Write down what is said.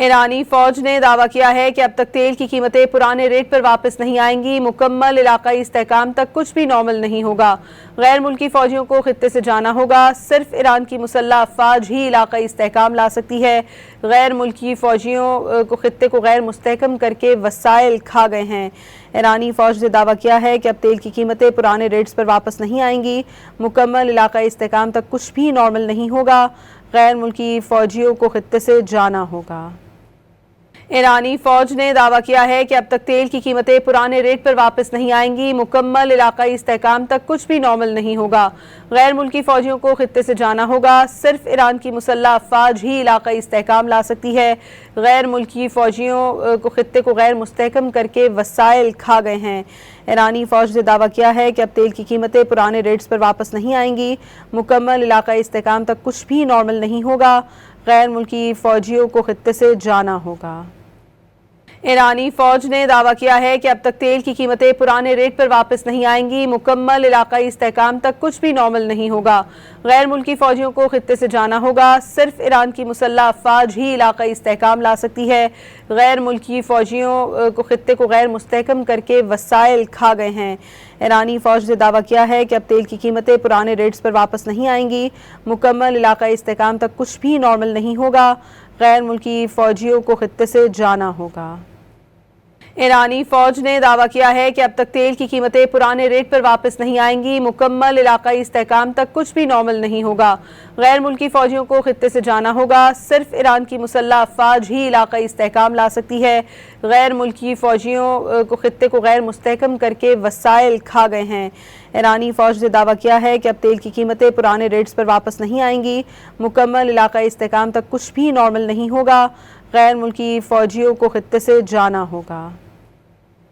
ईरानी फौज ने दावा किया है कि अब तक तेल की कीमतें पुराने रेट पर वापस नहीं आएंगी। मुकम्मल इलाकाई इस्तेहकाम तक कुछ भी नॉर्मल नहीं होगा। गैर मुल्की फौजियों को खित्ते से जाना होगा। सिर्फ ईरान की मुसल्लह अफवाज ही इलाकाई इस्तेहकाम ला सकती है। गैर मुल्की फौजियों को खित्ते को गैर मुस्तहकम करके वसाइल खा गए हैं। ईरानी फौज ने दावा किया है कि अब तेल की कीमतें पुराने रेट्स पर वापस नहीं आएंगी। मुकम्मल इलाकाई इस्तेहकाम तक कुछ भी नॉर्मल नहीं होगा। गैर मुल्की फौजियों को खित्ते से जाना होगा। ईरानी फौज ने दावा किया है कि अब तक तेल की कीमतें पुराने रेट पर वापस नहीं आएंगी। मुकम्मल इलाकाई इस्तेहकाम तक कुछ भी नॉर्मल नहीं होगा। गैर मुल्की फौजियों को खित्ते से जाना होगा। सिर्फ ईरान की मुसल्लह अफवाज ही इलाकाई इस्तेहकाम ला सकती है। गैर मुल्की फौजियों को खित्ते को गैर मुस्तहकम करके वसाइल खा गए हैं। ईरानी फौज ने दावा किया है कि अब तेल की कीमतें पुराने रेट्स पर वापस नहीं आएंगी। मुकम्मल इलाकाई इस्तेहकाम तक कुछ भी नॉर्मल नहीं होगा। गैर मुल्की फौजियों को खित्ते से जाना होगा। ईरानी फौज ने दावा किया है कि अब तक तेल की कीमतें पुराने रेट पर वापस नहीं आएंगी। मुकम्मल इलाकाई इस्तेहकाम तक कुछ भी नॉर्मल नहीं होगा। गैर मुल्की फौजियों को खित्ते से जाना होगा। सिर्फ ईरान की मुसल्लह अफवाज ही इलाकाई इस्तेहकाम ला सकती है। गैर मुल्की फौजियों को खित्ते को गैर मुस्तहकम करके वसाइल खा गए हैं। ईरानी फौज ने दावा किया है कि अब तेल की कीमतें पुराने रेट्स पर वापस नहीं आएंगी। मुकम्मल इलाकाई इस्तेहकाम तक कुछ भी नॉर्मल नहीं होगा। गैर मुल्की फौजियों को खित्ते से जाना होगा। ईरानी फौज ने दावा किया है कि अब तक तेल की कीमतें पुराने रेट पर वापस नहीं आएंगी। मुकम्मल इलाकाई इस्तेहकाम तक कुछ भी नॉर्मल नहीं होगा। गैर मुल्की फौजियों को खित्ते से जाना होगा। सिर्फ ईरान की मुसल्लह अफवाज ही इलाकाई इस्तेहकाम ला सकती है। गैर मुल्की फौजियों को खित्ते को गैर मुस्तहकम करके वसाइल खा गए हैं। ईरानी फौज ने दावा किया है कि अब तेल की कीमतें पुराने रेट्स पर वापस नहीं आएंगी। मुकम्मल इलाकाई इस्तेहकाम तक कुछ भी नॉर्मल नहीं होगा। गैर मुल्की फौजियों को खित्ते से जाना होगा।